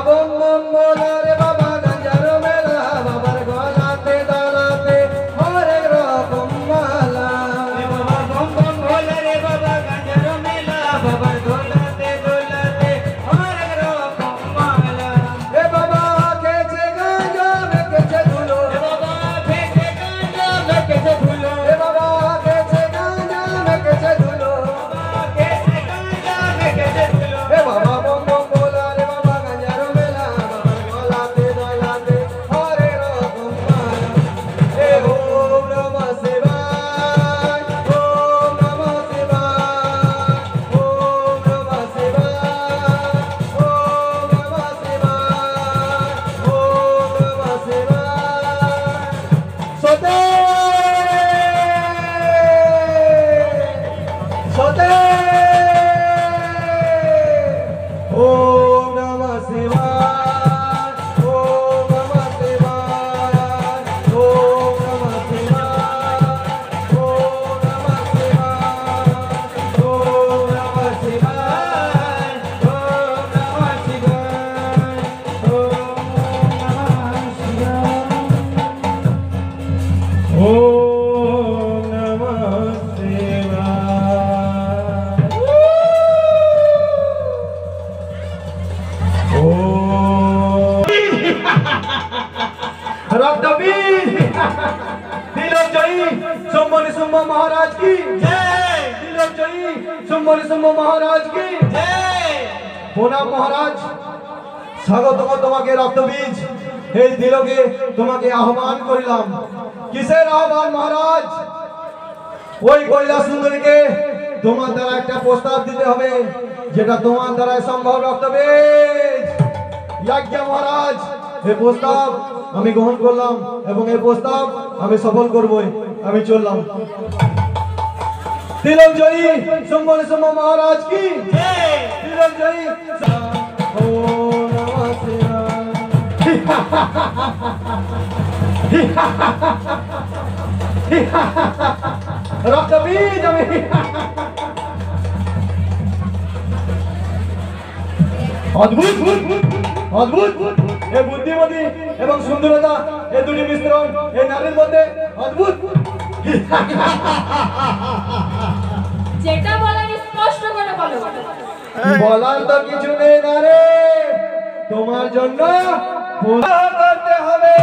Bomb bomb বলে রে বাবা গাঞ্জার মেলা বাবার গলাতে দাঁড়াতে হরেক রকম মালা বাবা বম বম বলে রে বাবা গাঞ্জার মেলা বাবার দোলাতে দোলাতে হরেক রকম মালা এ বাবা খেয়েছে গাঞ্জা মেখেছে ধুলো এ বাবা খেয়েছে গাঞ্জা মেখেছে ধুলো এ বাবা খেয়েছে গাঞ্জা মেখেছে ধুলো বাবা খেয়েছে গাঞ্জা মেখেছে ধুলো এ বাবা বম বম বলে রে বাবা গাঞ্জার মেলা বাবার গলাতে দাঁড়াতে হরেক রকম মালা এ ওম নমঃ শিবায় ওম নমঃ শিবায় ওম নমঃ শিবায় ওম নমঃ শিবায় ওম নমঃ শিবায় সোতে সোতে ওম নমঃ শিবায় ওম নমঃ শিবায় ওম নমঃ শিবায় ওম নমঃ শিবায় ওম নমঃ শিবায় ওম নমঃ শিবায় ওম নমঃ শিবায় রক্তবীজ তিলক জয়ী সম্মানী শুম্ভ মহারাজ কি জয় তিলক জয়ী সম্মানী শুম্ভ মহারাজ কি জয় প্রণাম মহারাজ স্বাগত তোমাকে রক্তবীজ এই তিলকে তোমাকে আহ্বান করিলাম কিসের আহ্বান মহারাজ ওই কৈলাস সুন্দরীকে তোমার দ্বারা একটা প্রস্তাব দিতে হবে যেটা তোমার দ্বারা সম্ভব রক্তবীজ ইয়াজ্ঞ মহারাজ এই প্রস্তাব আমি গ্রহণ করলাম এবং এই প্রস্তাব আমি সফল করবই আমি চললাম তিলক জয়ী সম্মানী শুম্ভ মহারাজ কি জয় তিলক জয়ী ওম নমঃ শিবায় রক্তবীজ আমি অদ্ভুত অদ্ভুত এই বুদ্ধিমতী এবং সুন্দরতা এই দুটি মিশ্রণ এই নারীর মধ্যে অদ্ভুত যেটা বলার স্পষ্ট করে বলো বলার তো কিছু নেই না রে তোমার জন্য পূজা করতে হবে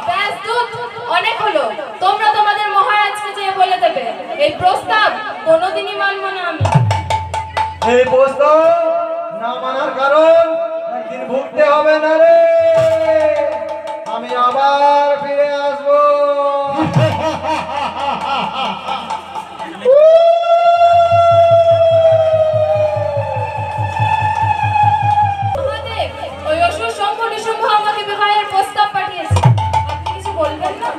ব্যাস দুধ অনেক হলো তোমরা তোমাদের মহারাজকে যেয়ে বলে দেবে এই প্রস্তাব কোনোদিনই মানব না আমি এই প্রস্তাব না মানার কারণ একদিন ভুগতে হবে না রে আমি আবার ফিরে আসবো মহাদেব ওই অসুর শঙ্খ নিশুম্ভ আমাকে বিবাহের প্রস্তাব পাঠিয়েছে আপনি কিছু বলবেন না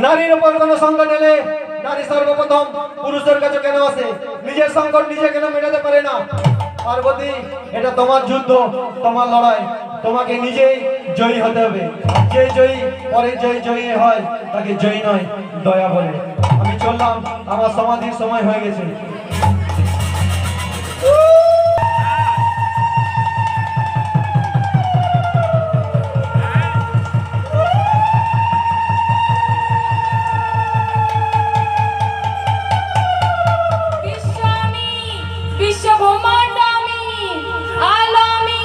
নারীর উপর কোনো সংকট এলে নারী সর্বপ্রথম পুরুষের কাছে কেন আসে নিজের সংকট নিজে কেন মেটাতে পারে না পার্বতী এটা তোমার যুদ্ধ তোমার লড়াই তোমাকে নিজেই জয়ী হতে হবে যে জয়ী পরে জয়ী হয় তাকে জয়ী নয় দয়া বলে আমি চললাম আমার সমাধির সময় হয়ে গেছে বিশ্বমি বিশ্বব্রহ্মাণ্ড আমি আলো আমি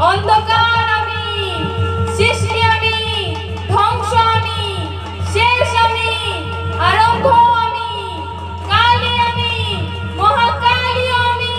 অন্ধকার আমি সৃষ্টি আমি ধ্বংস আমি শেষ আমি আরম্ভ আমি কালী আমি মহাকালী আমি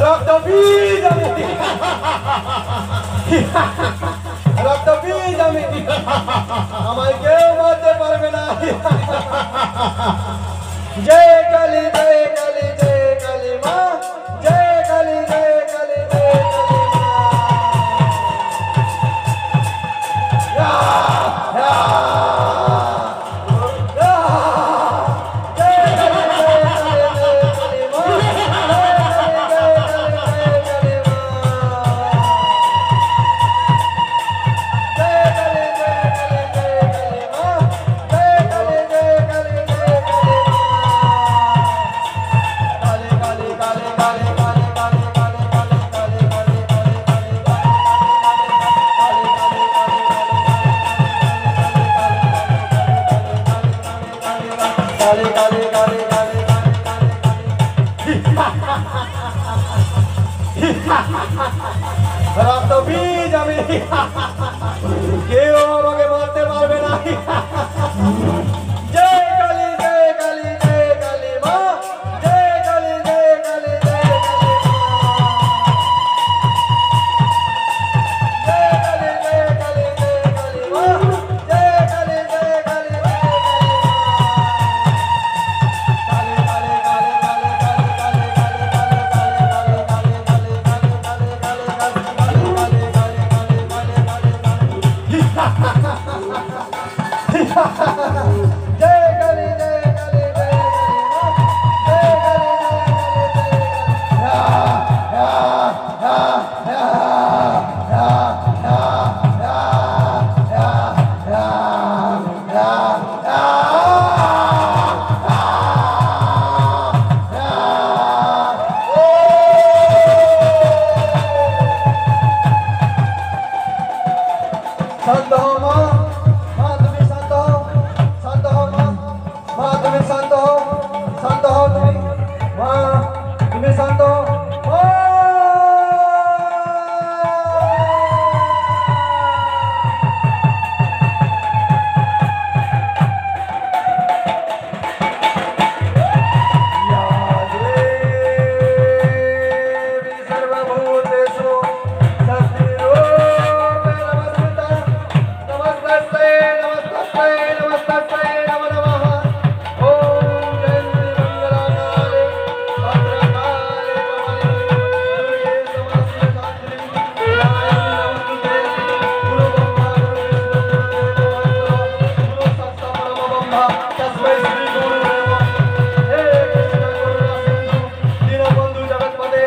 রক্ত বীজ আমি রক্ত বীজ আমি আমায় কেউ মারতে পারবে না। জয় কালী জয় কালী জয় কালী মা, জয় কালী জয় কালী জয় কালী মা। রক্ত বীজ আমি কেউ আমাকে মারতে পারবে না। জয় কালী জয় কালী জয় কালী মা, জয় কালী জয় কালী জয় কালী মা, জয় কালী জয় কালী জয় কালী মা, জয় কালী জয় কালী জয় কালী মা। কালী কালী কালী কালী কালী জয় কালী জয় কালী জয় শান্ত হও মা, মা তুমি শান্ত হও, শান্ত হও মা, মা তুমি শান্ত হও, শান্ত হও তুমি, মা তুমি শান্ত হও, মা। या देवी सर्वभूतेषु शक्तिरूपेण नमस्कृता, नमस्तस्यै नमस्तस्यै नमस्तस्यै नमो नमः। ओम जय मंगलकाले भद्रकाले दुर्गे समस्त शांति नमस्ते गुरु ब्रह्मा गुरु सत्ता ब्रह्म तस्मै श्री गुरु नमः। हे कृष्ण करुणा सिंधु दीनबंधु जगत्पते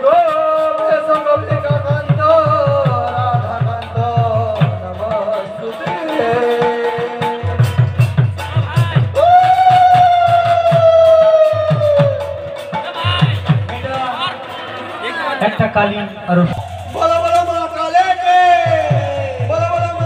गोपेश गोपिका कांत राधा कांत नमस्तुते। একটা কালী আর